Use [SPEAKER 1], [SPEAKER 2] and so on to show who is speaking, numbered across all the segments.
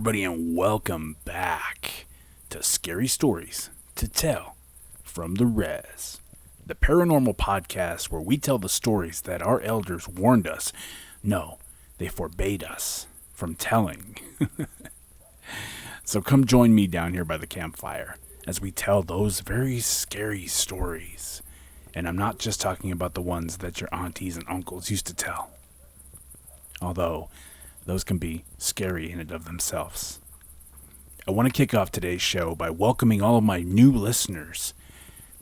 [SPEAKER 1] everybody, and welcome back to Scary Stories to Tell from the Res, the paranormal podcast where we tell the stories that our elders warned us, no, they forbade us from telling. So come join me down here by the campfire as we tell those very scary stories. And I'm not just talking about the ones that your aunties and uncles used to tell, although those can be scary in and of themselves. I want to kick off today's show by welcoming all of my new listeners.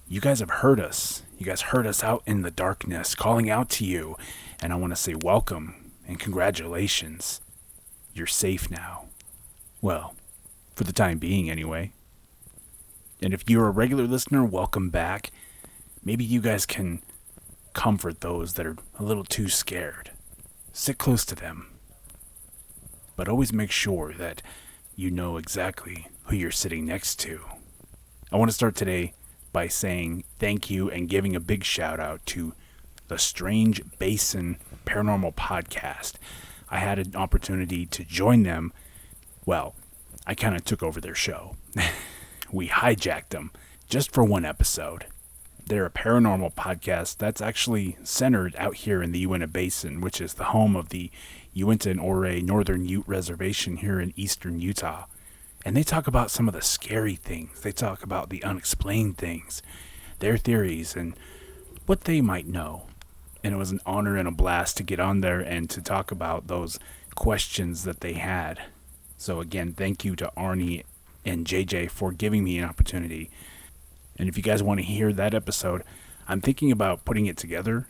[SPEAKER 1] You guys have heard us. You guys heard us out in the darkness, calling out to you. And I want to say welcome and congratulations. You're safe now. Well, for the time being anyway. And if you're a regular listener, welcome back. Maybe you guys can comfort those that are a little too scared. Sit close to them. But always make sure that you know exactly who you're sitting next to. I want to start today by saying thank you and giving a big shout out to the Strange Basin Paranormal Podcast. I had an opportunity to join them. Well, I kind of took over their show. We hijacked them just for one episode. They're a paranormal podcast that's actually centered out here in the Uinta Basin, which is the home of the Uinta and Ouray Northern Ute Reservation here in eastern Utah. And they talk about some of the scary things. They talk about the unexplained things, their theories, and what they might know. And it was an honor and a blast to get on there and to talk about those questions that they had. So again, thank you to Arnie and JJ for giving me an opportunity. And if you guys want to hear that episode, I'm thinking about putting it together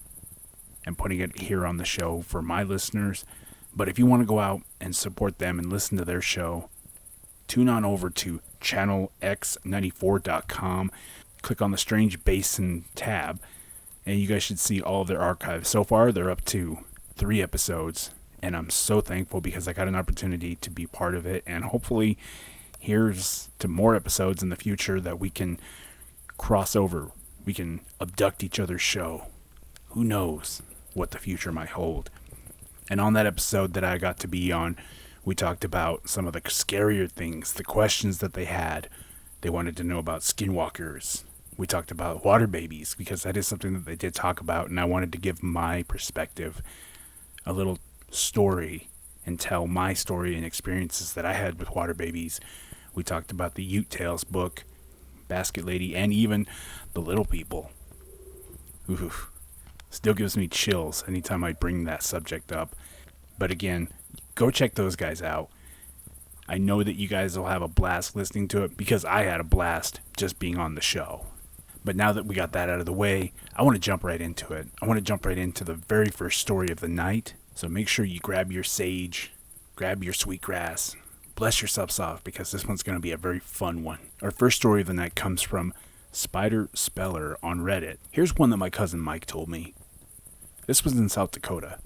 [SPEAKER 1] and putting it here on the show for my listeners. But if you want to go out and support them and listen to their show, tune on over to channelx94.com. Click on the Strange Basin tab, and you guys should see all of their archives. So far, they're up to 3 episodes, and I'm so thankful because I got an opportunity to be part of it. And hopefully, here's to more episodes in the future that we can cross over. We can abduct each other's show. Who knows what the future might hold. And on that episode that I got to be on, we talked about some of the scarier things, the questions that they had. They wanted to know about skinwalkers. We talked about water babies because that is something that they did talk about, and I wanted to give my perspective, a little story, and tell my story and experiences that I had with water babies. We talked about the Ute Tales book, Basket Lady, and even the little people. Oof. Still gives me chills anytime I bring that subject up. But again, go check those guys out. I know that you guys will have a blast listening to it because I had a blast just being on the show. But now that we got that out of the way, I want to jump right into it. I want to jump right into the very first story of the night. So make sure you grab your sage, grab your sweetgrass, bless yourselves off because this one's going to be a very fun one. Our first story of the night comes from Spider Speller on Reddit. Here's one that my cousin Mike told me. This was in South Dakota.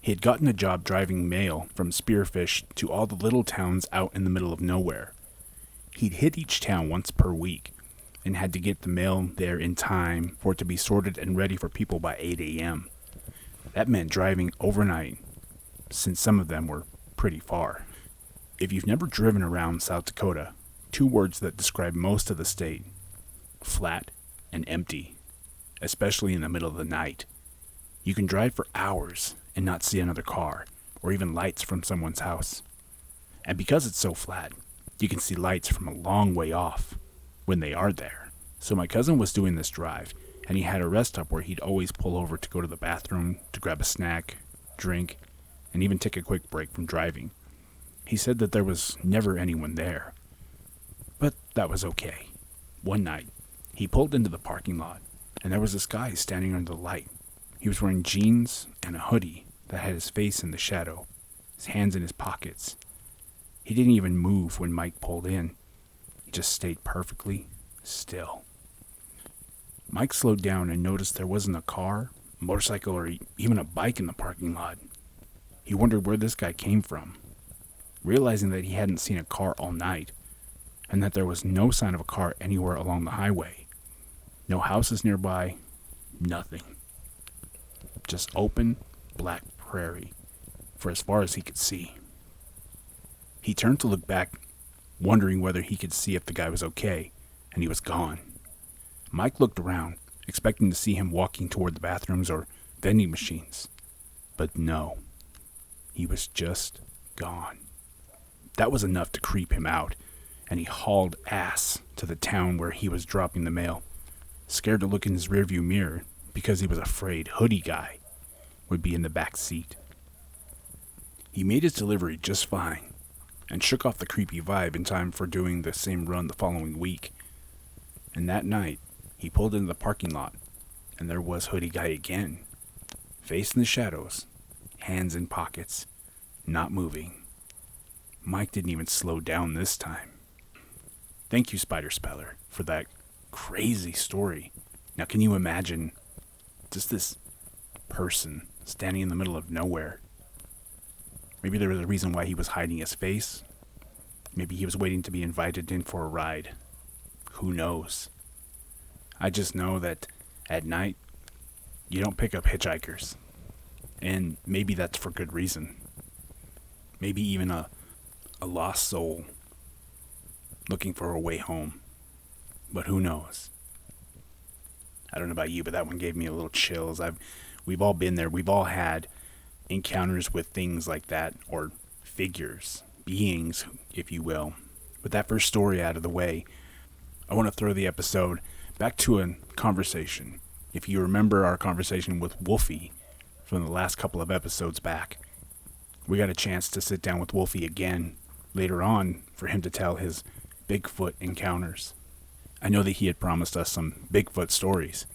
[SPEAKER 1] He had gotten a job driving mail from Spearfish to all the little towns out in the middle of nowhere. He'd hit each town once per week and had to get the mail there in time for it to be sorted and ready for people by 8 a.m. That meant driving overnight, since some of them were pretty far. If you've never driven around South Dakota, 2 words that describe most of the state: flat and empty, especially in the middle of the night. You can drive for hours and not see another car, or even lights from someone's house. And because it's so flat, you can see lights from a long way off when they are there. So my cousin was doing this drive, and he had a rest stop where he'd always pull over to go to the bathroom, to grab a snack, drink, and even take a quick break from driving. He said that there was never anyone there. But that was okay. One night, he pulled into the parking lot, and there was this guy standing under the light. He was wearing jeans and a hoodie that had his face in the shadow, his hands in his pockets. He didn't even move when Mike pulled in. He just stayed perfectly still. Mike slowed down and noticed there wasn't a car, a motorcycle, or even a bike in the parking lot. He wondered where this guy came from, realizing that he hadn't seen a car all night, and that there was no sign of a car anywhere along the highway. No houses nearby, nothing. Just open, black prairie, for as far as he could see. He turned to look back, wondering whether he could see if the guy was okay, and he was gone. Mike looked around, expecting to see him walking toward the bathrooms or vending machines. But no, he was just gone. That was enough to creep him out, and he hauled ass to the town where he was dropping the mail, scared to look in his rearview mirror because he was afraid Hoodie Guy would be in the back seat. He made his delivery just fine, and shook off the creepy vibe in time for doing the same run the following week. And that night, he pulled into the parking lot, and there was Hoodie Guy again, face in the shadows, hands in pockets, not moving. Mike didn't even slow down this time. Thank you, Spider Speller, for that crazy story. Now can you imagine just this person standing in the middle of nowhere? Maybe there was a reason why he was hiding his face. Maybe he was waiting to be invited in for a ride. Who knows? I just know that at night, you don't pick up hitchhikers. And maybe that's for good reason. Maybe even a lost soul looking for a way home. But who knows? I don't know about you, but that one gave me a little chills. We've all been there. We've all had encounters with things like that, or figures, beings, if you will. With that first story out of the way, I want to throw the episode back to a conversation. If you remember our conversation with Wolfey from the last couple of episodes back, we got a chance to sit down with Wolfey again later on for him to tell his Bigfoot encounters. I know that he had promised us some Bigfoot stories,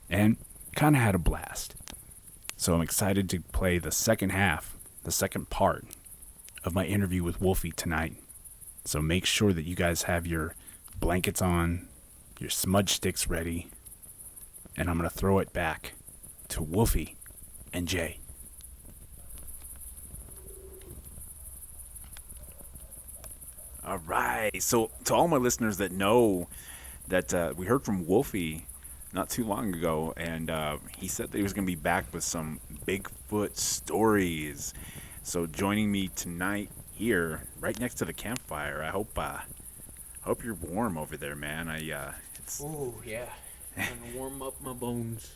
[SPEAKER 1] and kind of had a blast. So I'm excited to play the second half, the second part of my interview with Wolfey tonight. So make sure that you guys have your blankets on, your smudge sticks ready, and I'm going to throw it back to Wolfey and Jay. All right. So to all my listeners that know that we heard from Wolfey not too long ago, and he said that he was going to be back with some Bigfoot stories. So joining me tonight here, right next to the campfire. I hope you're warm over there, man.
[SPEAKER 2] Oh yeah, gonna warm up my bones.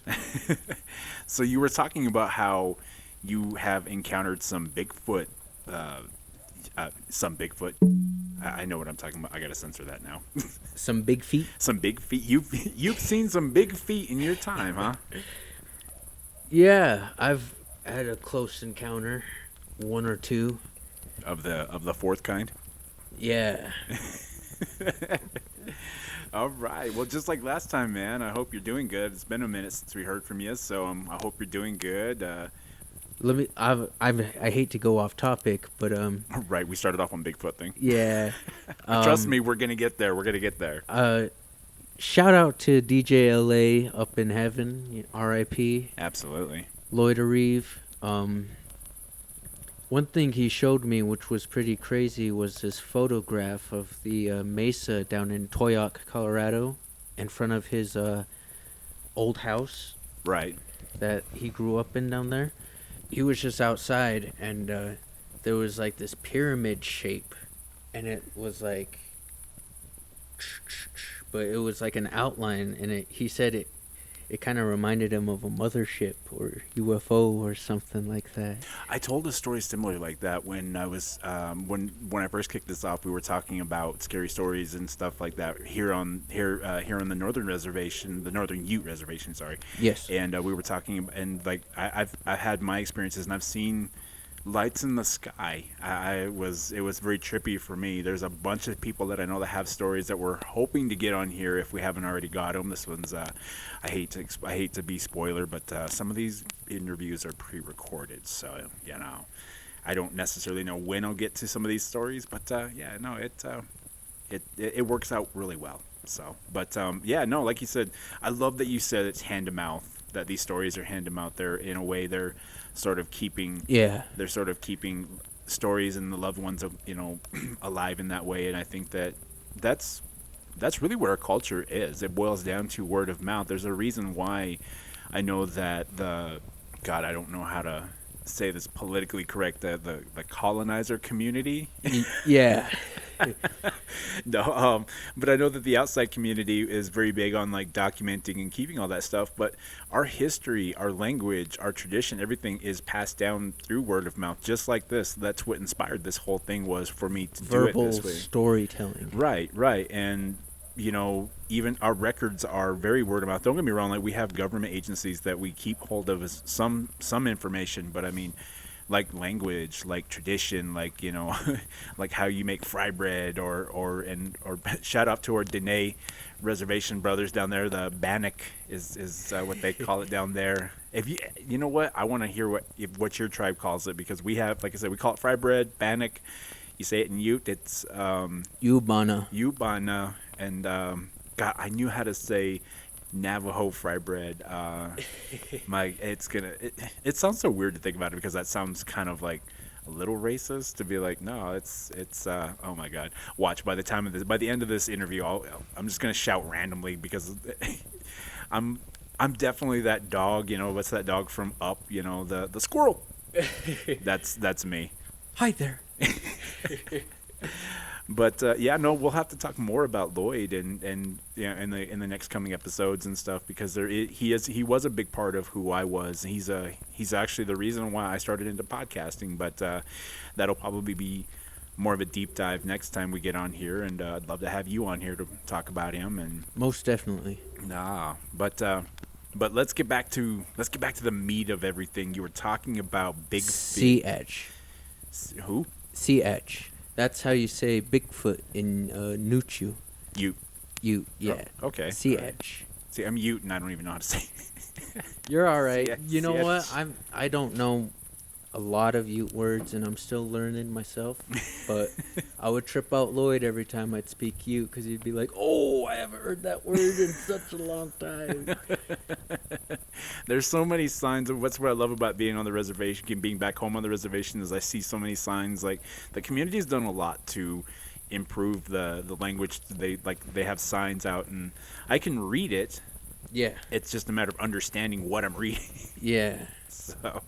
[SPEAKER 1] So you were talking about how you have encountered some Bigfoot. I know what I'm talking about. I gotta censor that now.
[SPEAKER 2] Some big feet.
[SPEAKER 1] Some big feet. You've seen some big feet in your time, huh?
[SPEAKER 2] Yeah, I've had a close encounter, one or two.
[SPEAKER 1] Of the fourth kind.
[SPEAKER 2] Yeah.
[SPEAKER 1] All right. Well, just like last time, man. I hope you're doing good. It's been a minute since we heard from you, so I hope you're doing good.
[SPEAKER 2] I hate to go off topic, but
[SPEAKER 1] Right. We started off on Bigfoot thing.
[SPEAKER 2] Yeah.
[SPEAKER 1] Trust me, we're gonna get there. We're gonna get there.
[SPEAKER 2] Shout out to DJ LA up in heaven, R.I.P.
[SPEAKER 1] Absolutely.
[SPEAKER 2] Lloyd Reeve. One thing he showed me, which was pretty crazy, was this photograph of the mesa down in Toyoak, Colorado, in front of his old house.
[SPEAKER 1] Right.
[SPEAKER 2] That he grew up in down there. He was just outside, and there was like this pyramid shape, and it was like, but it was like an outline, and he said it kind of reminded him of a mothership or UFO or something like that.
[SPEAKER 1] I told a story similar like that when I was when I first kicked this off. We were talking about scary stories and stuff like that here on the northern reservation, the Northern Ute reservation. Sorry.
[SPEAKER 2] Yes.
[SPEAKER 1] And we were talking, and like I've had my experiences, and I've seen lights in the sky. It was very trippy for me. There's a bunch of people that I know that have stories that we're hoping to get on here if we haven't already got them. This one's I hate to be spoiler, but some of these interviews are pre-recorded, so I don't necessarily know when I'll get to some of these stories, but it works out really well. So, but like you said, I love that you said it's hand to mouth. That these stories are hand to mouth. They're in a way they're sort of keeping they're sort of keeping stories and the loved ones alive in that way, and I think that's really what our culture is. It boils down to word of mouth. There's a reason why I know that I don't know how to say this politically correct, the colonizer community.
[SPEAKER 2] Yeah.
[SPEAKER 1] No, but I know that the outside community is very big on like documenting and keeping all that stuff. But our history, our language, our tradition, everything is passed down through word of mouth, just like this. That's what inspired this whole thing, was for me to do it
[SPEAKER 2] Verbal
[SPEAKER 1] this way.
[SPEAKER 2] storytelling.
[SPEAKER 1] Right, right. And, you know, even our records are very word of mouth. Don't get me wrong, like we have government agencies that we keep hold of as some information, but I mean, like language, like tradition, like, you know, like how you make fry bread, or shout out to our Dene reservation brothers down there. The bannock is what they call it down there. If you know what, I want to hear what your tribe calls it, because we have, like I said, we call it fry bread, bannock. You say it in Ute, it's Yubana, and God, I knew how to say Navajo fry bread. It sounds so weird to think about it, because that sounds kind of like a little racist to be like, no, it's oh my God. Watch, by the end of this interview, I'm just gonna shout randomly, because I'm definitely that dog, you know, what's that dog from Up, you know, the squirrel. That's me.
[SPEAKER 2] Hi there.
[SPEAKER 1] But yeah, no, we'll have to talk more about Lloyd and you know, in the next coming episodes and stuff, because he was a big part of who I was. He's actually the reason why I started into podcasting. But that'll probably be more of a deep dive next time we get on here, and I'd love to have you on here to talk about him. And
[SPEAKER 2] Most definitely.
[SPEAKER 1] But let's get back to the meat of everything. You were talking about
[SPEAKER 2] Sea edge.
[SPEAKER 1] Who?
[SPEAKER 2] Sea edge. That's how you say Bigfoot in Nuchu.
[SPEAKER 1] Ute.
[SPEAKER 2] Ute, yeah.
[SPEAKER 1] Oh, okay.
[SPEAKER 2] Sea edge.
[SPEAKER 1] See, I'm Ute and I don't even know how to say it.
[SPEAKER 2] You're all right.
[SPEAKER 1] Sea
[SPEAKER 2] You know
[SPEAKER 1] edge.
[SPEAKER 2] what? I don't know a lot of Ute words, and I'm still learning myself. But I would trip out Lloyd every time I'd speak Ute, because he'd be like, "Oh, I haven't heard that word in such a long time."
[SPEAKER 1] There's so many signs of what's what I love about being on the reservation, being back home on the reservation, is I see so many signs. Like, the community has done a lot to improve the language. They have signs out, and I can read it.
[SPEAKER 2] Yeah.
[SPEAKER 1] It's just a matter of understanding what I'm reading.
[SPEAKER 2] Yeah.
[SPEAKER 1] So,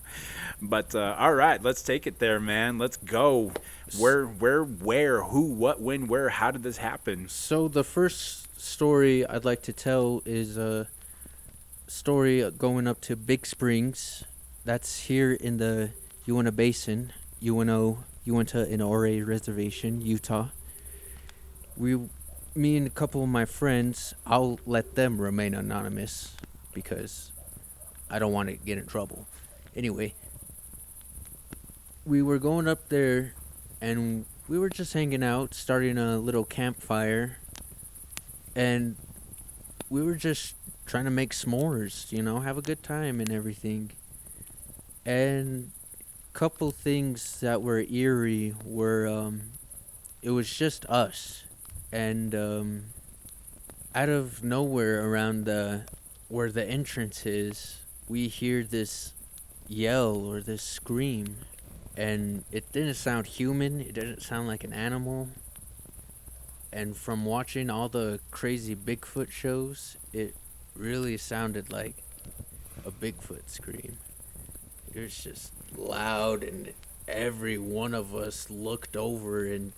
[SPEAKER 1] but all right, let's take it there, man. Let's go. Where, who, what, when, where, how did this happen?
[SPEAKER 2] So the first story I'd like to tell is a story going up to Big Springs. That's here in the Uinta Basin, Uinta Inore Reservation, Utah. Me and a couple of my friends, I'll let them remain anonymous because I don't want to get in trouble. Anyway, we were going up there and we were just hanging out, starting a little campfire, and we were just trying to make s'mores, have a good time and everything. And a couple things that were eerie were, it was just us. And out of nowhere, around where the entrance is, we hear this yell or this scream. And it didn't sound human. It didn't sound like an animal. And from watching all the crazy Bigfoot shows, it really sounded like a Bigfoot scream. It was just loud, and every one of us looked over, and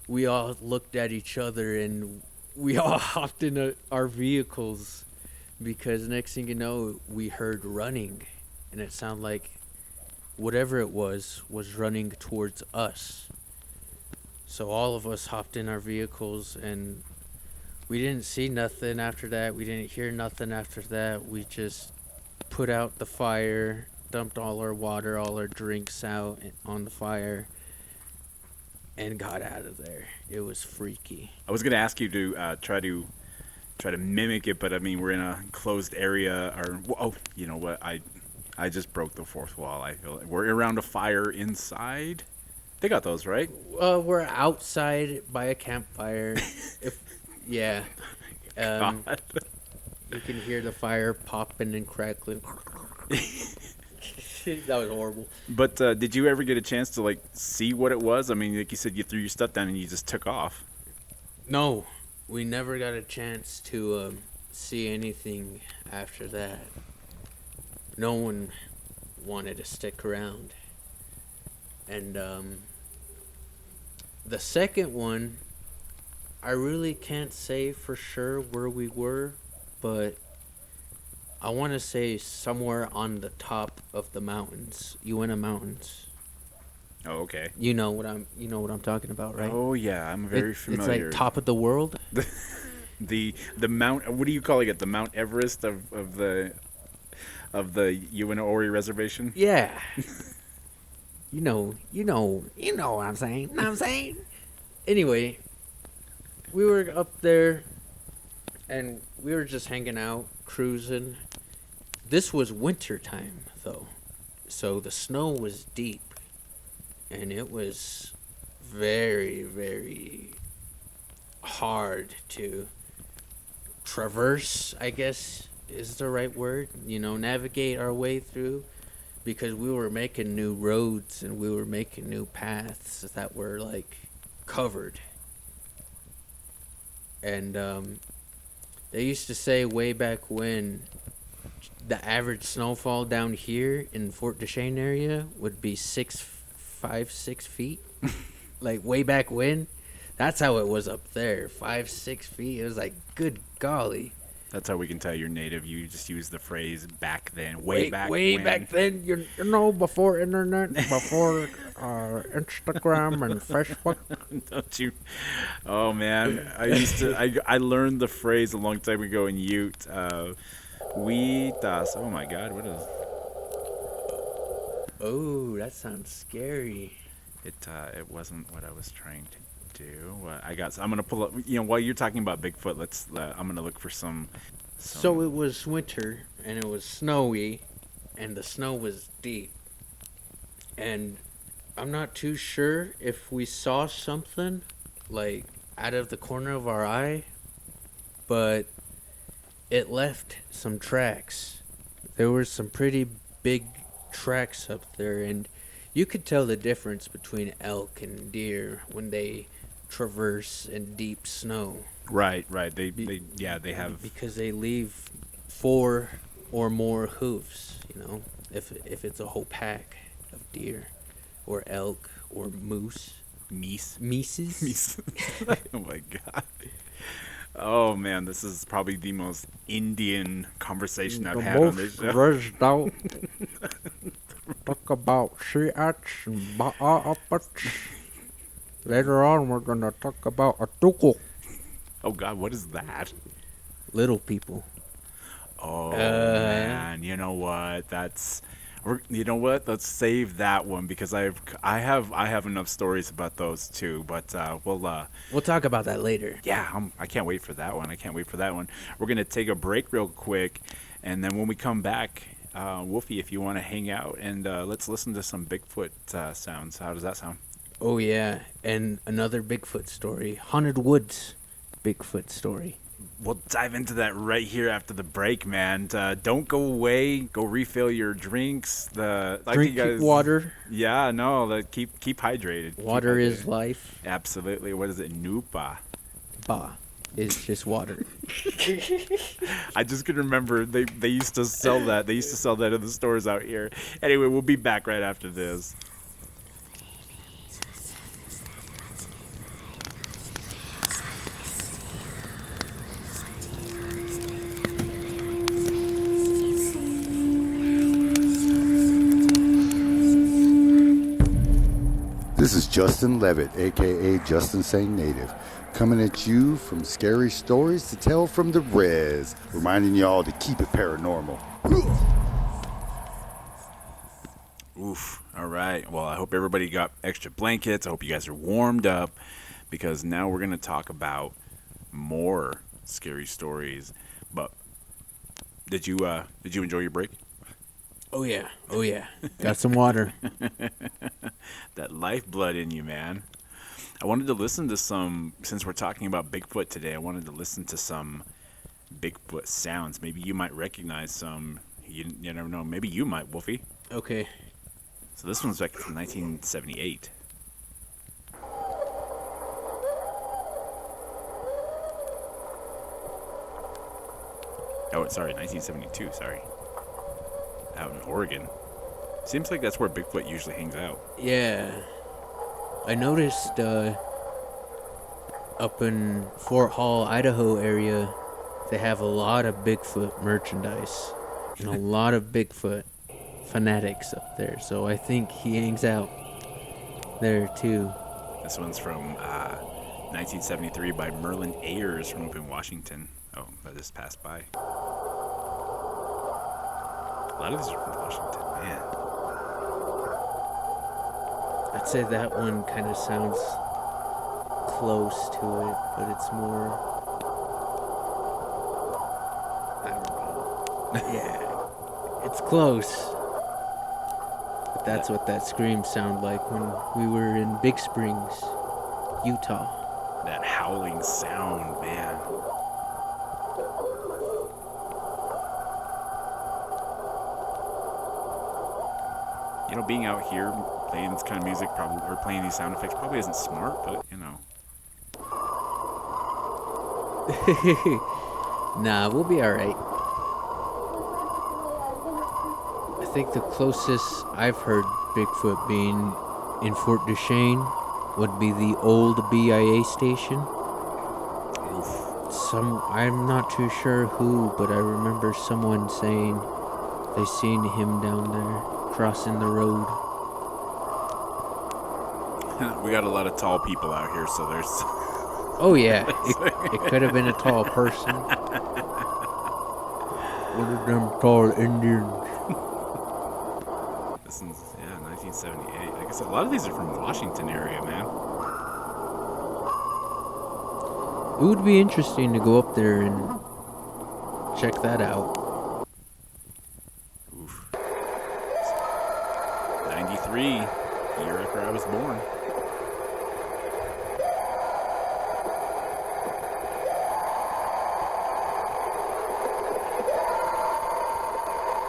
[SPEAKER 2] we all looked at each other, and we all hopped in our vehicles, because next thing you know, we heard running, and it sounded like whatever it was running towards us. So all of us hopped in our vehicles, and we didn't see nothing after that. We didn't hear nothing after that. We just put out the fire, dumped all our water, all our drinks out on the fire, and got out of there. It was freaky.
[SPEAKER 1] I was gonna ask you to try to mimic it, but I mean, we're in a closed area. You know what? I just broke the fourth wall. I feel like we're around a fire inside. They got those, right?
[SPEAKER 2] We're outside by a campfire. Yeah.
[SPEAKER 1] God.
[SPEAKER 2] You can hear the fire popping and crackling. That was horrible.
[SPEAKER 1] But did you ever get a chance to see what it was? I mean, like you said, you threw your stuff down and you just took off.
[SPEAKER 2] No, we never got a chance to see anything after that. No one wanted to stick around. And the second one, I really can't say for sure where we were, but I want to say somewhere on the top of the mountains, Uinta Mountains.
[SPEAKER 1] Oh, okay.
[SPEAKER 2] You know what I'm talking about, right?
[SPEAKER 1] Oh yeah, I'm very familiar.
[SPEAKER 2] It's like top of the world.
[SPEAKER 1] The Mount. What are you calling it? The Mount Everest of the Uinta Reservation.
[SPEAKER 2] Yeah. you know what I'm saying. Know what I'm saying? Anyway, we were up there and we were just hanging out, cruising. This was winter time though. So the snow was deep and it was very, very hard to traverse, I guess is the right word, navigate our way through, because we were making new roads and we were making new paths that were like covered. And they used to say way back when the average snowfall down here in Fort Duchesne area would be 6 feet. Like way back when. That's how it was up there. 5-6 feet. It was like, good golly.
[SPEAKER 1] That's how we can tell you're native. You just use the phrase back then. Way back
[SPEAKER 2] then. Before internet, before Instagram and Facebook.
[SPEAKER 1] Don't you? Oh man, I learned the phrase a long time ago in Ute. Oh my God, what is?
[SPEAKER 2] Oh, that sounds scary.
[SPEAKER 1] It wasn't what I was trying to do. I'm gonna pull up. While you're talking about Bigfoot, I'm gonna look for some.
[SPEAKER 2] So it was winter and it was snowy, and the snow was deep. And I'm not too sure if we saw something like out of the corner of our eye, but it left some tracks. There were some pretty big tracks up there, and you could tell the difference between elk and deer when they traverse in deep snow.
[SPEAKER 1] Right. They have,
[SPEAKER 2] because they leave 4 or more hoofs. If it's a whole pack of deer, or elk, or moose. Meeses.
[SPEAKER 1] Oh my God. Oh man, this is probably the most Indian conversation I've had on this show.
[SPEAKER 2] Talk about shi'ats and ba'apats. Later on, we're going to talk about atukul.
[SPEAKER 1] Oh God, what is that?
[SPEAKER 2] Little people.
[SPEAKER 1] Oh man, you know what? Let's save that one because I have enough stories about those too. But we'll
[SPEAKER 2] talk about that later.
[SPEAKER 1] Yeah, I can't wait for that one. We're gonna take a break real quick, and then when we come back, Wolfey, if you want to hang out and let's listen to some Bigfoot sounds. How does that sound?
[SPEAKER 2] Oh yeah, and another Bigfoot story, Haunted Woods Bigfoot story.
[SPEAKER 1] We'll dive into that right here after the break, man. Don't go away. Go refill your drinks.
[SPEAKER 2] Drink water.
[SPEAKER 1] Yeah, no. Keep hydrated.
[SPEAKER 2] Water is life.
[SPEAKER 1] Absolutely. What is it? Nupa.
[SPEAKER 2] Ba is just water.
[SPEAKER 1] I just can remember they used to sell that. They used to sell that in the stores out here. Anyway, we'll be back right after this.
[SPEAKER 3] This is Justin Levitt, a.k.a. Justin St. Native, coming at you from scary stories to tell from the res, reminding y'all to keep it paranormal.
[SPEAKER 1] Oof. All right. Well, I hope everybody got extra blankets. I hope you guys are warmed up because now we're going to talk about more scary stories. But did you enjoy your break?
[SPEAKER 2] Oh yeah. Got some water.
[SPEAKER 1] That lifeblood in you, man. I wanted to listen to since we're talking about Bigfoot today, I wanted to listen to some Bigfoot sounds. Maybe you might recognize some. You never know. Maybe you might, Wolfey.
[SPEAKER 2] Okay.
[SPEAKER 1] So this one's back from 1978. Oh, sorry, 1972, sorry. Out in Oregon. Seems like that's where Bigfoot usually hangs out.
[SPEAKER 2] Yeah. I noticed up in Fort Hall, Idaho area, they have a lot of Bigfoot merchandise and a lot of Bigfoot fanatics up there. So I think he hangs out there too.
[SPEAKER 1] This one's from 1973 by Merlin Ayers from up in Washington. Oh, that just passed by. A lot of these are from Washington, man.
[SPEAKER 2] I'd say that one kind of sounds close to it, but it's more, I don't know. Yeah, it's close. But that's what that scream sounded like when we were in Big Springs, Utah.
[SPEAKER 1] That howling sound, man. You know, being out here playing this kind of music, probably, or playing these sound effects, probably isn't smart, but you know.
[SPEAKER 2] Nah, we'll be alright. I think the closest I've heard Bigfoot being in Fort Duchesne would be the old BIA station. I'm not too sure who, but I remember someone saying they seen him down there crossing the road.
[SPEAKER 1] We got a lot of tall people out here, so there's...
[SPEAKER 2] Oh yeah, it could have been a tall person. One of them tall Indians.
[SPEAKER 1] This one's, 1978. Like I said, a lot of these are from Washington area, man.
[SPEAKER 2] It would be interesting to go up there and check that out.
[SPEAKER 1] Oof. 93, the year after I was born.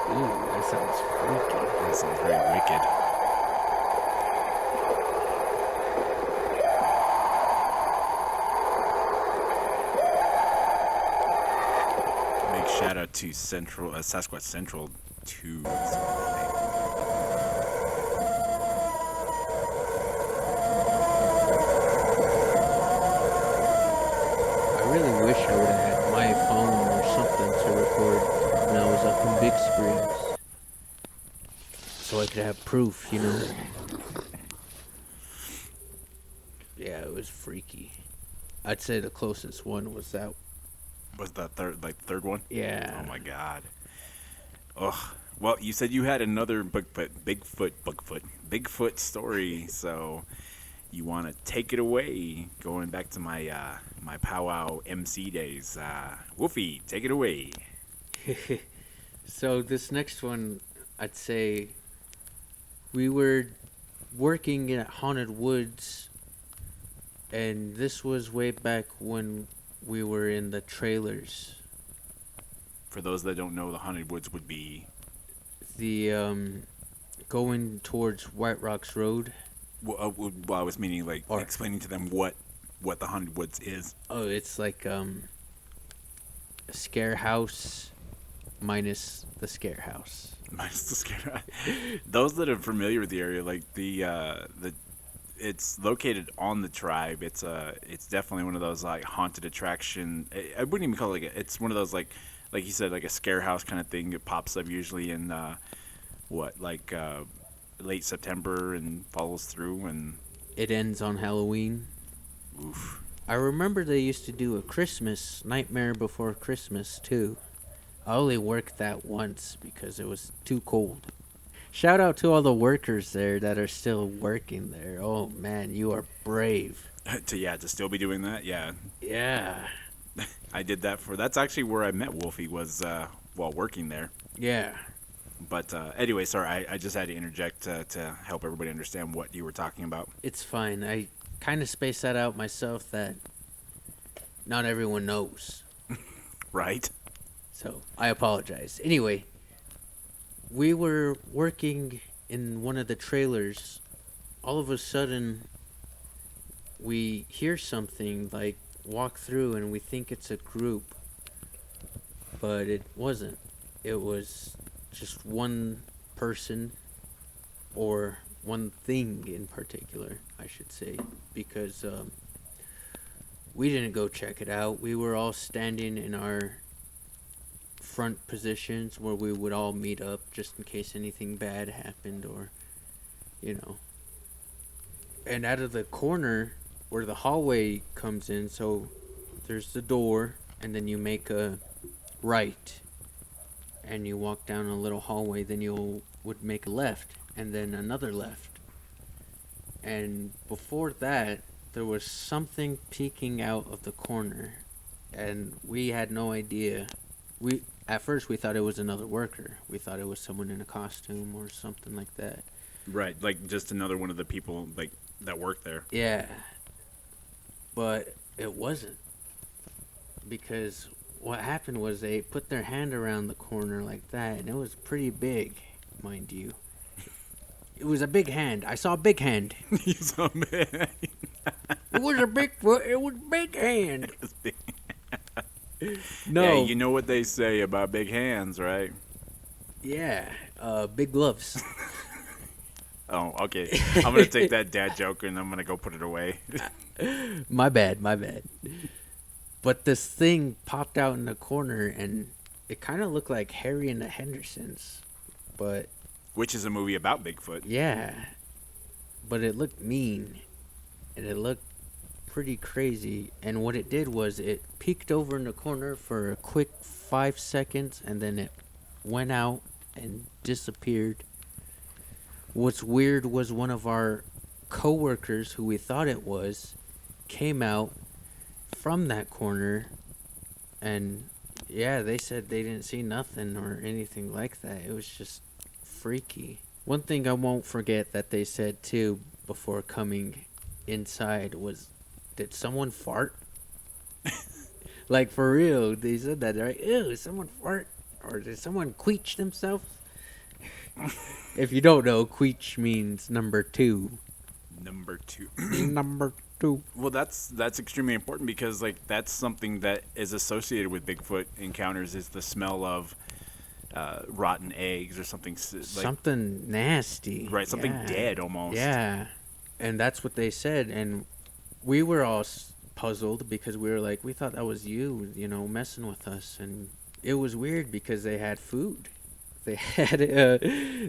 [SPEAKER 2] Ooh, that sounds freaky.
[SPEAKER 1] That sounds very wicked. Big shout out to Central, Sasquatch Central 2.
[SPEAKER 2] I really wish I would have had my phone or something to record when I was up in Big Springs. So I could have proof, you know? Yeah, it was freaky. I'd say the closest one was that.
[SPEAKER 1] Was that third one?
[SPEAKER 2] Yeah.
[SPEAKER 1] Oh my god. Ugh. Well, you said you had another Bigfoot story, so you want to take it away. Going back to my my powwow MC days. Wolfey, take it away.
[SPEAKER 2] So this next one, I'd say we were working at Haunted Woods, and this was way back when we were in the trailers.
[SPEAKER 1] For those that don't know, the Haunted Woods would be
[SPEAKER 2] The going towards White Rocks Road.
[SPEAKER 1] well, I was meaning like
[SPEAKER 2] Or-
[SPEAKER 1] explaining to them what the Haunted Woods is.
[SPEAKER 2] Oh, it's like a scare house minus the scare house.
[SPEAKER 1] Minus the scare. Those that are familiar with the area, like it's located on the tribe. It's definitely one of those like haunted attraction. I wouldn't even call it it's one of those like you said, like a scare house kind of thing. It pops up usually in late September and follows through, and
[SPEAKER 2] It ends on Halloween.
[SPEAKER 1] oof.
[SPEAKER 2] I remember they used to do a Christmas Nightmare Before Christmas too. I only worked that once because it was too cold. Shout out to all the workers there that are still working there. Oh man, you are brave.
[SPEAKER 1] to still be doing that, yeah.
[SPEAKER 2] Yeah.
[SPEAKER 1] I did that that's actually where I met Wolfey, was while working there.
[SPEAKER 2] Yeah.
[SPEAKER 1] But anyway, sorry, I just had to interject to help everybody understand what you were talking about.
[SPEAKER 2] It's fine. I kind of spaced that out myself that not everyone knows.
[SPEAKER 1] Right?
[SPEAKER 2] So I apologize. Anyway, we were working in one of the trailers. All of a sudden, we hear something like walk through and we think it's a group. But it wasn't. It was just one person or one thing in particular, I should say, because we didn't go check it out. We were all standing in our front positions where we would all meet up just in case anything bad happened, or, you know. And out of the corner where the hallway comes in, so there's the door, and then you make a right, and you walk down a little hallway, then you would make a left, and then another left. And before that, there was something peeking out of the corner, and we had no idea. At first we thought it was another worker. We thought it was someone in a costume or something like that.
[SPEAKER 1] Right, like just another one of the people like that work there.
[SPEAKER 2] Yeah. But it wasn't. Because what happened was they put their hand around the corner like that, and it was pretty big, mind you. It was a big hand. I saw a big hand.
[SPEAKER 1] You saw me.
[SPEAKER 2] It was a Bigfoot. It was a big hand.
[SPEAKER 1] It was big.
[SPEAKER 2] No.
[SPEAKER 1] Yeah, you know what they say about big hands, right?
[SPEAKER 2] Yeah. Big gloves.
[SPEAKER 1] Oh, okay. I'm going to take that dad joke and I'm going to go put it away.
[SPEAKER 2] My bad. But this thing popped out in the corner, and it kind of looked like Harry and the Hendersons. But
[SPEAKER 1] Which is a movie about Bigfoot.
[SPEAKER 2] yeah. But it looked mean. And it looked pretty crazy. And what it did was it peeked over in the corner for a quick 5 seconds, and then it went out and disappeared. What's weird was one of our coworkers, who we thought it was, came out from that corner, and yeah, they said they didn't see nothing or anything like that. It was just freaky. One thing I won't forget that they said too before coming inside was, did someone fart? Like, for real, they said that, right? Ew, did someone fart? Or did someone queech themselves? If you don't know, queech means number two.
[SPEAKER 1] Number 2.
[SPEAKER 2] Number two.
[SPEAKER 1] Well, that's extremely important because like that's something that is associated with Bigfoot encounters is the smell of rotten eggs or something like
[SPEAKER 2] Something nasty.
[SPEAKER 1] right, something
[SPEAKER 2] Yeah.
[SPEAKER 1] dead almost.
[SPEAKER 2] Yeah. And that's what they said. And we were all puzzled because we were like, we thought that was you, messing with us. And it was weird because they had food. They had,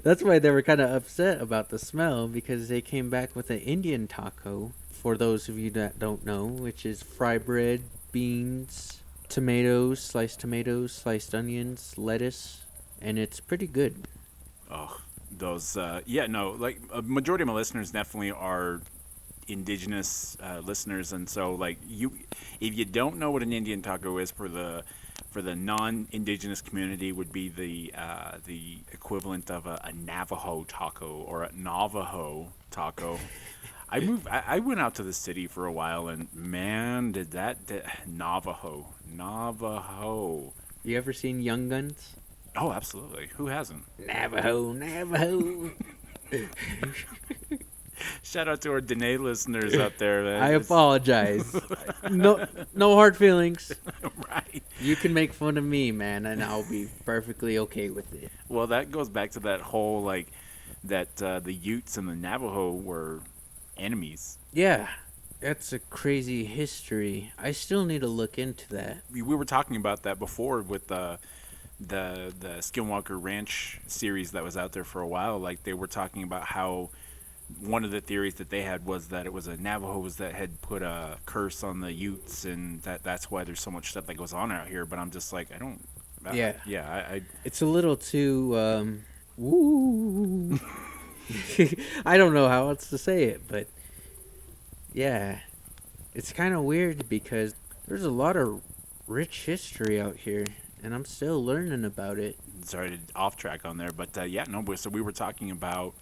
[SPEAKER 2] that's why they were kind of upset about the smell, because they came back with an Indian taco, for those of you that don't know, which is fry bread, beans, sliced tomatoes, sliced onions, lettuce, and it's pretty good.
[SPEAKER 1] Oh, those like a majority of my listeners definitely are indigenous listeners, and so like if you don't know what an Indian taco is, for the non-indigenous community would be the equivalent of a Navajo taco or a Navajo taco. I went out to the city for a while, and man, did Navajo.
[SPEAKER 2] You ever seen Young Guns?
[SPEAKER 1] Oh, absolutely. Who hasn't?
[SPEAKER 2] Navajo.
[SPEAKER 1] Shout out to our Dene listeners out there. Man.
[SPEAKER 2] I apologize. No hard feelings.
[SPEAKER 1] Right.
[SPEAKER 2] You can make fun of me, man, and I'll be perfectly okay with it.
[SPEAKER 1] Well, that goes back to that whole like that the Utes and the Navajo were enemies.
[SPEAKER 2] Yeah, that's a crazy history. I still need to look into that.
[SPEAKER 1] We were talking about that before with the Skinwalker Ranch series that was out there for a while. Like they were talking about how one of the theories that they had was that it was a Navajos that had put a curse on the Utes, and that's why there's so much stuff that goes on out here. But I'm just like, I
[SPEAKER 2] It's a little too woo. I don't know how else to say it, but yeah, it's kind of weird because there's a lot of rich history out here, and I'm still learning about it.
[SPEAKER 1] Sorry to off track on there, but so we were talking about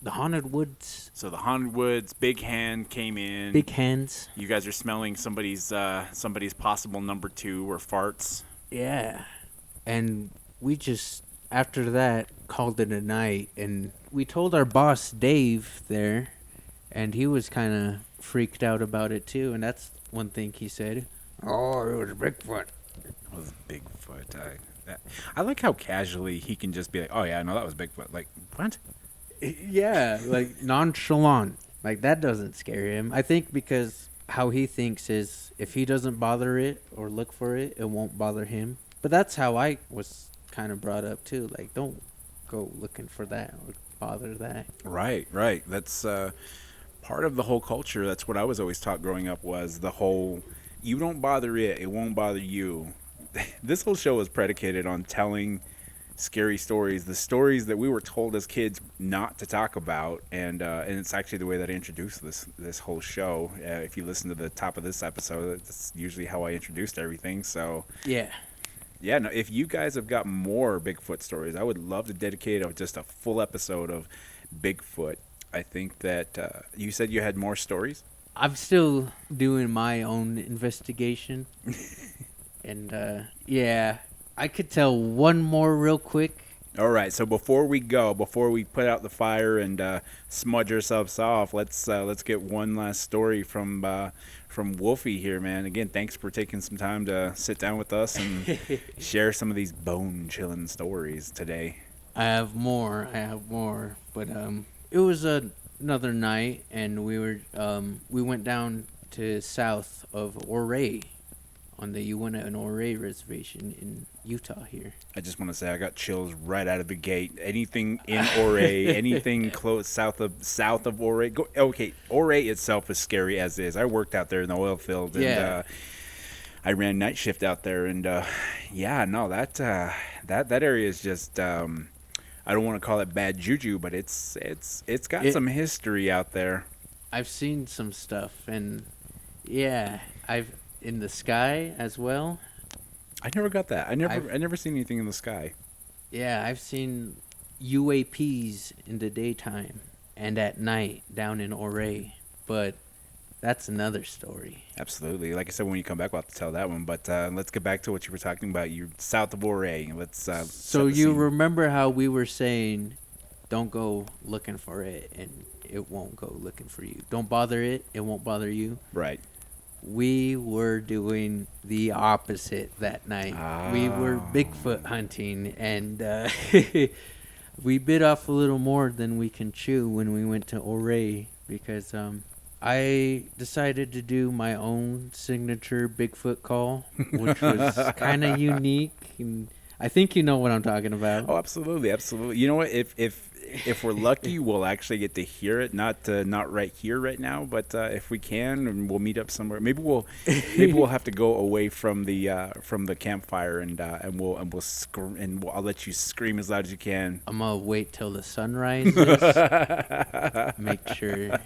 [SPEAKER 2] the haunted woods.
[SPEAKER 1] So the haunted woods, Big Hand came in.
[SPEAKER 2] Big Hands.
[SPEAKER 1] You guys are smelling somebody's possible number 2 or farts.
[SPEAKER 2] Yeah, and we just after that called it a night, and we told our boss Dave there, and he was kind of freaked out about it too, and that's one thing he said. Oh, it was Bigfoot.
[SPEAKER 1] It was Bigfoot. I like how casually he can just be like, "Oh yeah, no, that was Bigfoot." Like, what?
[SPEAKER 2] Yeah, like nonchalant. Like that doesn't scare him. I think because how he thinks is if he doesn't bother it or look for it, it won't bother him. But that's how I was kind of brought up too. Like don't go looking for that or bother that.
[SPEAKER 1] Right, right. That's part of the whole culture. That's what I was always taught growing up was the whole you don't bother it, it won't bother you. This whole show is predicated on telling scary stories, the stories that we were told as kids not to talk about, and it's actually the way that I introduced this whole show. If you listen to the top of this episode, that's usually how I introduced everything. So
[SPEAKER 2] Yeah.
[SPEAKER 1] yeah, no, if you guys have got more Bigfoot stories, I would love to dedicate just a full episode of Bigfoot. I think that you said you had more stories.
[SPEAKER 2] I'm still doing my own investigation. And yeah, I could tell one more real quick.
[SPEAKER 1] All right, so before we put out the fire and smudge ourselves off, let's get one last story from Wolfey here, man. Again, thanks for taking some time to sit down with us and share some of these bone-chilling stories today.
[SPEAKER 2] I have more, but it was another night, and we went down to south of Ouray on the Uinta and Ouray reservation in Utah here.
[SPEAKER 1] I just want to say I got chills right out of the gate. Anything in Ouray, anything close south of Ouray. Okay, Ouray itself is scary as is. I worked out there in the oil field, and
[SPEAKER 2] Yeah.
[SPEAKER 1] I ran night shift out there, and yeah, no, that area is just. I don't want to call it bad juju, but it's got some history out there.
[SPEAKER 2] I've seen some stuff, and yeah, I've in the sky as well.
[SPEAKER 1] I never got that. I never seen anything in the sky.
[SPEAKER 2] Yeah, I've seen UAPs in the daytime and at night down in Ouray, but that's another story.
[SPEAKER 1] Absolutely. Like I said, when you come back, we'll have to tell that one. But let's get back to what you were talking about. You're south of Ouray. Let's.
[SPEAKER 2] So you remember how we were saying, don't go looking for it, and it won't go looking for you. Don't bother it; it won't bother you.
[SPEAKER 1] Right.
[SPEAKER 2] We were doing the opposite that night. We were Bigfoot hunting, and we bit off a little more than we can chew when we went to Ouray because I decided to do my own signature Bigfoot call, which was kind of unique. And I think you know what I'm talking about.
[SPEAKER 1] Oh, absolutely, absolutely. You know what? If we're lucky, we'll actually get to hear it. Not right here, right now, but if we can, and we'll meet up somewhere. Maybe we'll have to go away from the campfire, and I'll let you scream as loud as you can.
[SPEAKER 2] I'm gonna wait till the sun rises. Make sure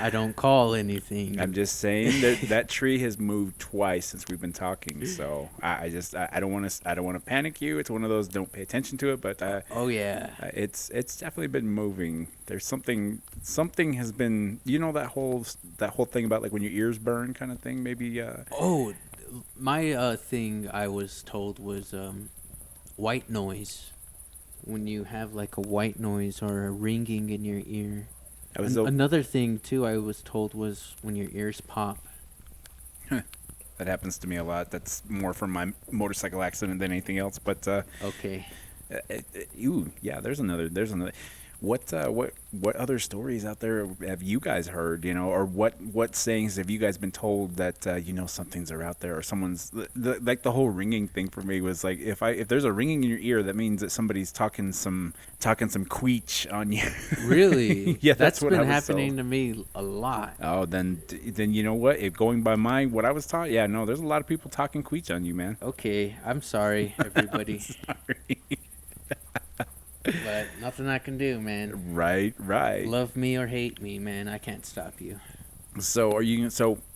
[SPEAKER 2] I don't call anything.
[SPEAKER 1] I'm just saying that tree has moved twice since we've been talking, so I don't want to panic you. It's one of those don't pay attention to it, but
[SPEAKER 2] oh yeah,
[SPEAKER 1] it's definitely been moving. There's something has been, that whole thing about like when your ears burn kind of thing. Maybe.
[SPEAKER 2] Oh, my thing I was told was white noise. When you have like a white noise or a ringing in your ear. Another thing too I was told was when your ears pop.
[SPEAKER 1] That happens to me a lot. That's more from my motorcycle accident than anything else. But
[SPEAKER 2] okay.
[SPEAKER 1] Yeah. There's another. What other stories out there have you guys heard? Or what sayings have you guys been told that something's out there, or someone's like the whole ringing thing for me was like if there's a ringing in your ear, that means that somebody's talking some queech on you.
[SPEAKER 2] Really?
[SPEAKER 1] Yeah,
[SPEAKER 2] that's
[SPEAKER 1] what
[SPEAKER 2] been happening to me a lot.
[SPEAKER 1] Oh, then you know what? If going by what I was taught, yeah, no, there's a lot of people talking queech on you, man.
[SPEAKER 2] Okay, I'm sorry, everybody.
[SPEAKER 1] Sorry.
[SPEAKER 2] But nothing I can do, man.
[SPEAKER 1] Right.
[SPEAKER 2] Love me or hate me, man. I can't stop you.
[SPEAKER 1] So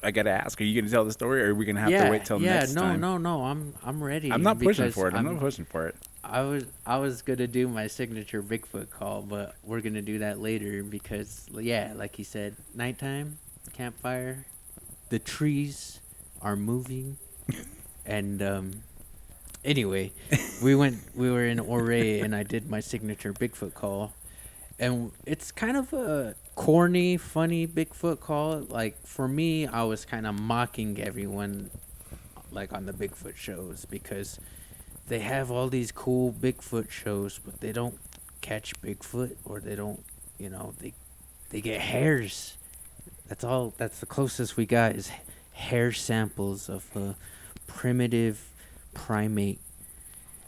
[SPEAKER 1] I gotta ask, are you gonna tell the story, or are we gonna have to wait till next time?
[SPEAKER 2] No. I'm ready.
[SPEAKER 1] I'm not pushing for it.
[SPEAKER 2] I was gonna do my signature Bigfoot call, but we're gonna do that later because like you said, nighttime, campfire, the trees are moving, and anyway, we were in Ouray, and I did my signature Bigfoot call, and it's kind of a corny, funny Bigfoot call. Like for me, I was kind of mocking everyone, like on the Bigfoot shows, because they have all these cool Bigfoot shows, but they don't catch Bigfoot, or they don't, they get hairs. That's the closest we got is hair samples of a primitive primate,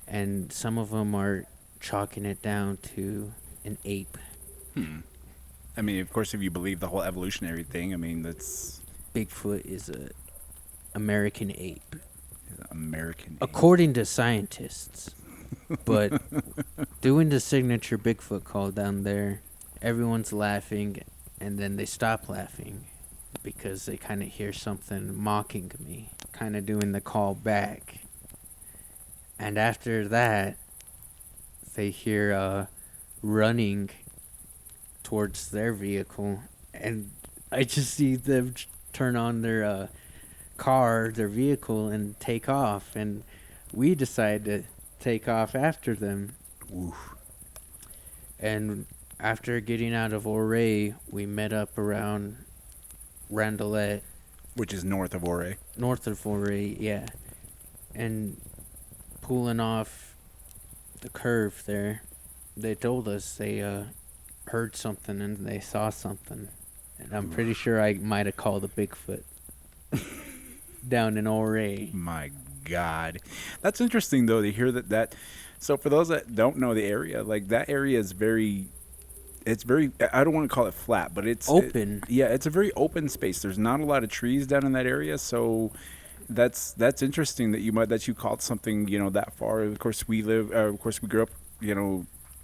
[SPEAKER 2] and some of them are chalking it down to an ape.
[SPEAKER 1] I mean, of course, if you believe the whole evolutionary thing, I mean, that's
[SPEAKER 2] Bigfoot is a American ape,
[SPEAKER 1] American.
[SPEAKER 2] according to scientists. But doing the signature Bigfoot call down there, everyone's laughing, and then they stop laughing because they kind of hear something mocking me, kind of doing the call back. And after that, they hear running towards their vehicle, and I just see them turn on their their vehicle, and take off. And we decide to take off after them.
[SPEAKER 1] Oof.
[SPEAKER 2] And after getting out of Ouray, we met up around Randelette,
[SPEAKER 1] Which is north of Ouray.
[SPEAKER 2] north of Ouray, yeah. And pulling off the curve there, they told us they heard something and they saw something. And I'm pretty sure I might have called a Bigfoot down in Ouray.
[SPEAKER 1] My God. That's interesting, though, to hear that. So for those that don't know the area, like, that area is it's very, I don't want to call it flat, but it's
[SPEAKER 2] Open.
[SPEAKER 1] It's a very open space. There's not a lot of trees down in that area, so that's interesting that you called something, that far. Of course, we grew up,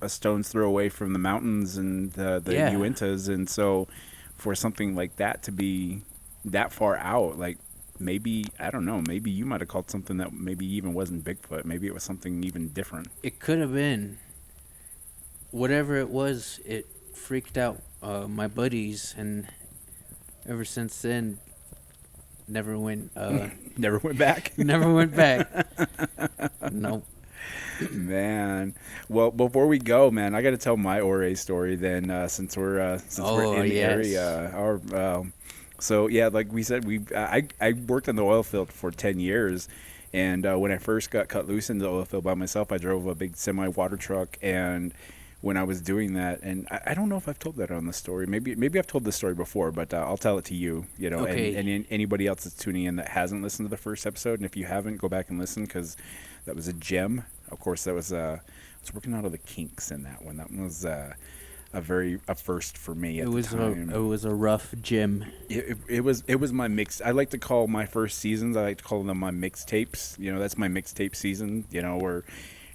[SPEAKER 1] a stone's throw away from the mountains and the
[SPEAKER 2] Yeah.
[SPEAKER 1] Uintas, and so for something like that to be that far out, like, maybe, I don't know, maybe you might have called something that maybe even wasn't Bigfoot. Maybe it was something even different.
[SPEAKER 2] It could have been. Whatever it was, it freaked out my buddies, and ever since then, never went
[SPEAKER 1] Never went back.
[SPEAKER 2] never went back. Nope.
[SPEAKER 1] Man, well, before we go, man, I got to tell my Ouray story then, since we're in the
[SPEAKER 2] yes.
[SPEAKER 1] area. So yeah, like we said, I worked in the oil field for 10 years, and when I first got cut loose in the oil field by myself, I drove a big semi water truck, and when I was doing that, and I don't know if I've told that on the story. Maybe I've told this story before, but I'll tell it to you.
[SPEAKER 2] Okay.
[SPEAKER 1] And anybody else that's tuning in that hasn't listened to the first episode, and if you haven't, go back and listen, because that was a gem. Of course, that was I was working out of the kinks in that one. That one was a first for me at the time.
[SPEAKER 2] It was a rough gym.
[SPEAKER 1] It was my mix. I like to call my first seasons, I like to call them my mixtapes. That's my mixtape season, where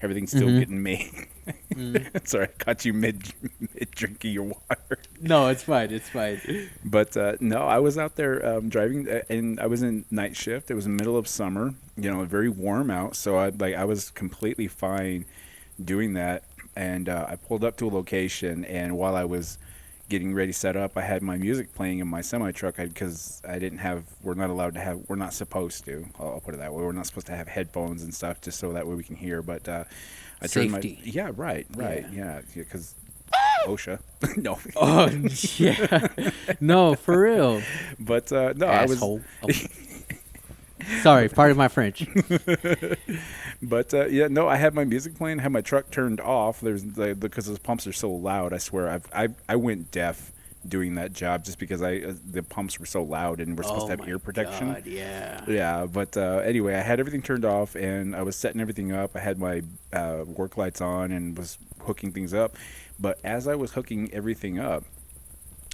[SPEAKER 1] everything's still getting made. Sorry, I caught you mid drinking your water.
[SPEAKER 2] No, it's fine. It's fine.
[SPEAKER 1] But no, I was out there driving, and I was in night shift. It was the middle of summer, very warm out. So I was completely fine doing that. And I pulled up to a location, and while I was getting ready set up, I had my music playing in my semi truck because we're not supposed to. I'll put it that way. We're not supposed to have headphones and stuff, just so that way we can hear. But I turned
[SPEAKER 2] Safety.
[SPEAKER 1] right, yeah, because OSHA. No.
[SPEAKER 2] Oh yeah. No, for real.
[SPEAKER 1] But no,
[SPEAKER 2] Asshole. Sorry, pardon my French.
[SPEAKER 1] But no, I had my music playing, had my truck turned off. Because those pumps are so loud. I swear, I went deaf doing that job just because the pumps were so loud, and we're supposed to have ear protection.
[SPEAKER 2] God, yeah.
[SPEAKER 1] Yeah, but anyway, I had everything turned off, and I was setting everything up. I had my work lights on and was hooking things up. But as I was hooking everything up,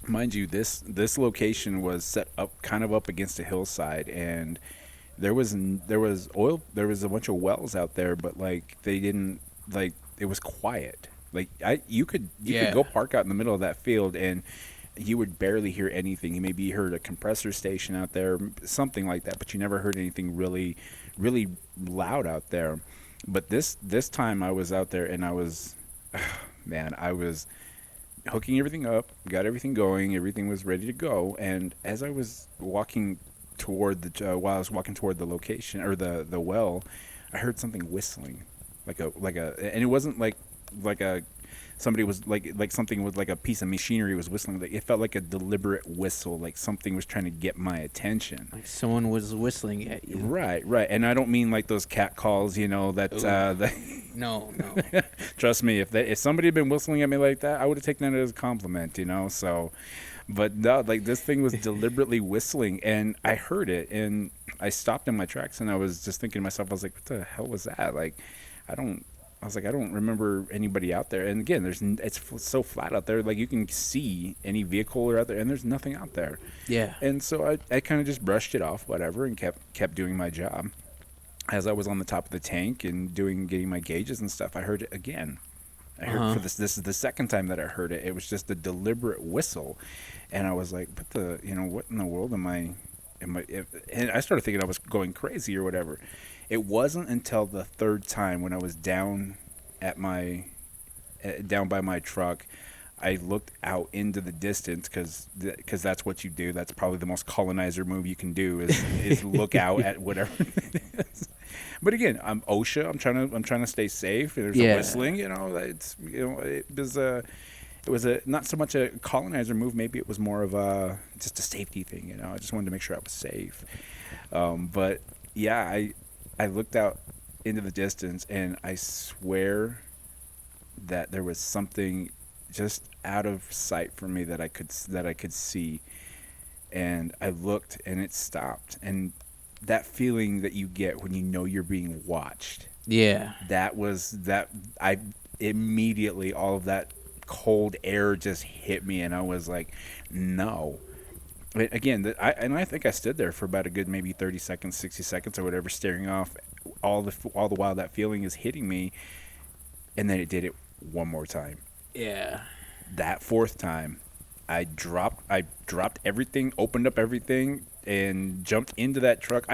[SPEAKER 1] mind you, this location was set up kind of up against a hillside, and there was a bunch of wells out there, but like they didn't, like, it was quiet. Like you could go park out in the middle of that field, and you would barely hear anything. You maybe heard a compressor station out there, something like that, but you never heard anything really, really loud out there. But this time I was out there, and I was, man, I was hooking everything up, got everything going, everything was ready to go, and as I was walking toward while I was walking toward the location or the well, I heard something whistling, like a, and it wasn't like a somebody was like something with like a piece of machinery was whistling. Like, it felt like a deliberate whistle, like something was trying to get my attention.
[SPEAKER 2] Like someone was whistling at you.
[SPEAKER 1] Right. And I don't mean like those cat calls, that
[SPEAKER 2] No.
[SPEAKER 1] trust me, if somebody had been whistling at me like that, I would have taken that as a compliment, so. But no, like this thing was deliberately whistling, and I heard it, and I stopped in my tracks, and I was just thinking to myself, I was like, what the hell was that? Like, I don't remember anybody out there. And again, it's so flat out there, like you can see any vehicle or out there, and there's nothing out there.
[SPEAKER 2] Yeah.
[SPEAKER 1] And so I kind of just brushed it off, whatever, and kept doing my job. As I was on the top of the tank and getting my gauges and stuff, I heard it again. I heard for this is the second time that I heard it. It was just a deliberate whistle, and I was like, what in the world am I? And I started thinking I was going crazy or whatever. It wasn't until the third time, when I was down by my truck, I looked out into the distance, because that's what you do. That's probably the most colonizer move you can do is look out at whatever it is. But again, I'm OSHA. I'm trying to stay safe. There's a whistling. It was not so much a colonizer move. Maybe it was more of just a safety thing. I just wanted to make sure I was safe. But yeah, I looked out into the distance, and I swear that there was something just out of sight from me that I could see. And I looked, and it stopped. And that feeling that you get when you know you're being watched.
[SPEAKER 2] Yeah.
[SPEAKER 1] I immediately, all of that cold air just hit me, and I was like, no. Again, I think I stood there for about a good maybe 30 seconds, 60 seconds or whatever, staring off, all the while that feeling is hitting me. And then it did it one more time.
[SPEAKER 2] Yeah.
[SPEAKER 1] That fourth time, I dropped everything, opened up everything, and jumped into that truck.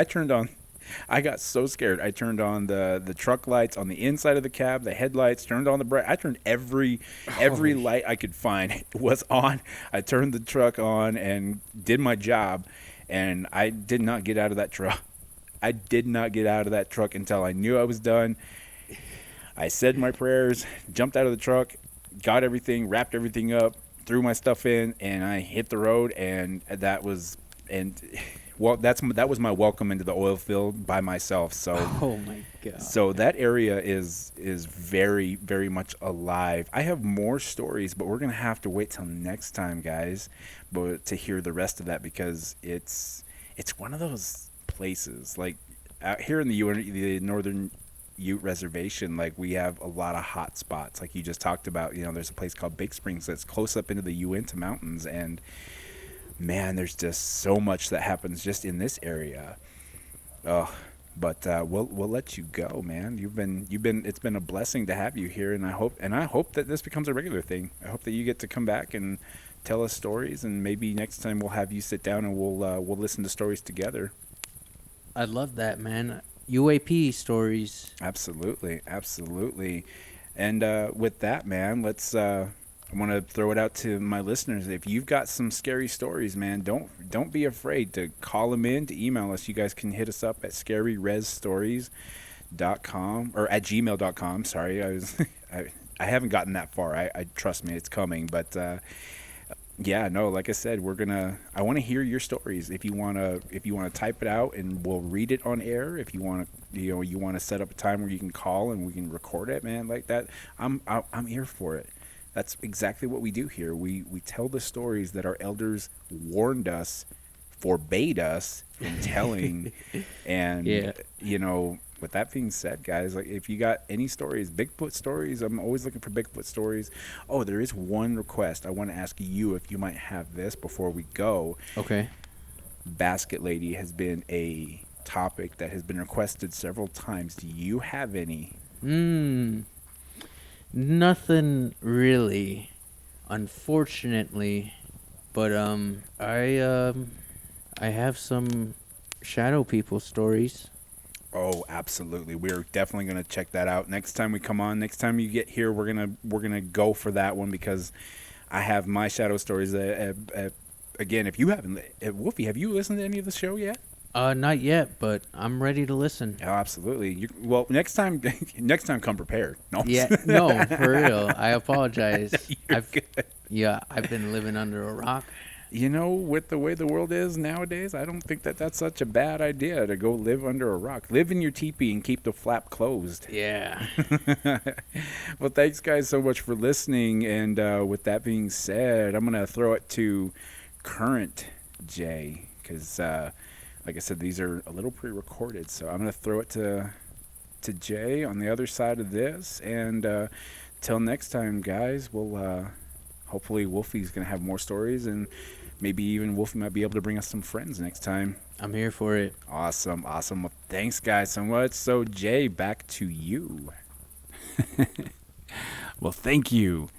[SPEAKER 1] I got so scared. I turned on the truck lights on the inside of the cab, the headlights, turned on the bright. I turned every light I could find was on. I turned the truck on and did my job, and I did not get out of that truck. I did not get out of that truck until I knew I was done. I said my prayers, jumped out of the truck, got everything, wrapped everything up, threw my stuff in, and I hit the road, and that was my welcome into the oil field by myself. So,
[SPEAKER 2] oh my God.
[SPEAKER 1] So that area is very, very much alive. I have more stories, but we're gonna have to wait till next time, guys, to hear the rest of that, because it's one of those places, like out here in the northern Ute reservation, like we have a lot of hot spots, like you just talked about. There's a place called Big Springs that's close up into the Uinta Mountains, and man, there's just so much that happens just in this area. But we'll let you go, man. It's been a blessing to have you here, and I hope that this becomes a regular thing. I hope that you get to come back and tell us stories, and maybe next time we'll have you sit down and we'll listen to stories together.
[SPEAKER 2] I love that, man. UAP stories.
[SPEAKER 1] Absolutely. And with that, man, I want to throw it out to my listeners. If you've got some scary stories, man, don't be afraid to call them in, to email us. You guys can hit us up at scaryresstories.com or at gmail.com. Sorry, I haven't gotten that far. I trust me, it's coming. But yeah, no, like I said, I want to hear your stories. If you want to type it out and we'll read it on air. If you want to set up a time where you can call and we can record it, man, like that, I'm here for it. That's exactly what we do here. We tell the stories that our elders warned us, forbade us from telling. And with that being said, guys, like if you got any stories, Bigfoot stories, I'm always looking for Bigfoot stories. Oh, there is one request I want to ask you if you might have this before we go.
[SPEAKER 2] Okay.
[SPEAKER 1] Basket Lady has been a topic that has been requested several times. Do you have any?
[SPEAKER 2] Nothing really, unfortunately, but I have some shadow people stories.
[SPEAKER 1] Oh, absolutely. We're definitely going to check that out next time we come on. Next time you get here, we're gonna go for that one, because I have my shadow stories. Again, if you haven't, Wolfey, have you listened to any of the show yet?
[SPEAKER 2] Not yet, but I'm ready to listen.
[SPEAKER 1] Oh, absolutely. Well, next time, next time, come prepared. No.
[SPEAKER 2] Yeah, no, for real. I apologize.
[SPEAKER 1] You're good.
[SPEAKER 2] I've been living under a rock.
[SPEAKER 1] With the way the world is nowadays, I don't think that that's such a bad idea to go live under a rock. Live in your teepee and keep the flap closed.
[SPEAKER 2] Yeah.
[SPEAKER 1] Well, thanks, guys, so much for listening. And with that being said, I'm going to throw it to Current Jay because, like I said, these are a little pre-recorded. So I'm going to throw it to Jay on the other side of this. And till next time, guys, we'll hopefully Wolfey's going to have more stories, and maybe even Wolfey might be able to bring us some friends next time.
[SPEAKER 2] I'm here for it.
[SPEAKER 1] Awesome. Well, thanks, guys, so much. So, Jay, back to you. Well, thank you.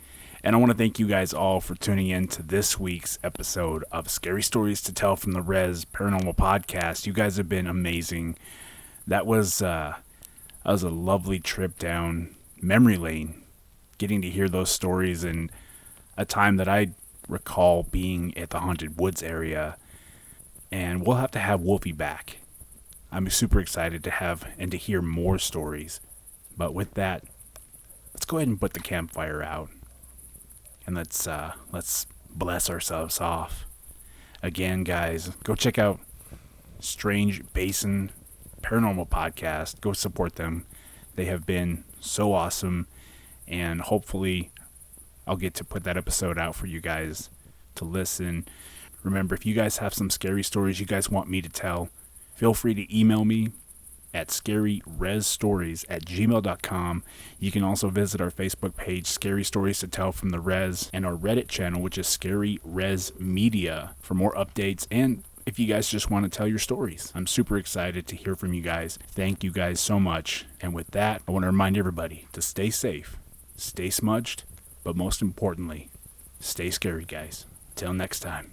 [SPEAKER 1] And I want to thank you guys all for tuning in to this week's episode of Scary Stories to Tell from the Res Paranormal Podcast. You guys have been amazing. That was a lovely trip down memory lane, getting to hear those stories and a time that I recall being at the Haunted Woods area. And we'll have to have Wolfey back. I'm super excited to have and to hear more stories. But with that, let's go ahead and put the campfire out. And let's bless ourselves off. Again, guys, go check out Strange Basin Paranormal Podcast. Go support them. They have been so awesome. And hopefully I'll get to put that episode out for you guys to listen. Remember, if you guys have some scary stories you guys want me to tell, feel free to email me at scaryresstories@gmail.com. You can also visit our Facebook page, Scary Stories to Tell from the Res, and our Reddit channel, which is Scary Res Media, for more updates and if you guys just want to tell your stories. I'm super excited to hear from you guys. Thank you guys so much. And with that, I want to remind everybody to stay safe, stay smudged, but most importantly, stay scary, guys. Till next time.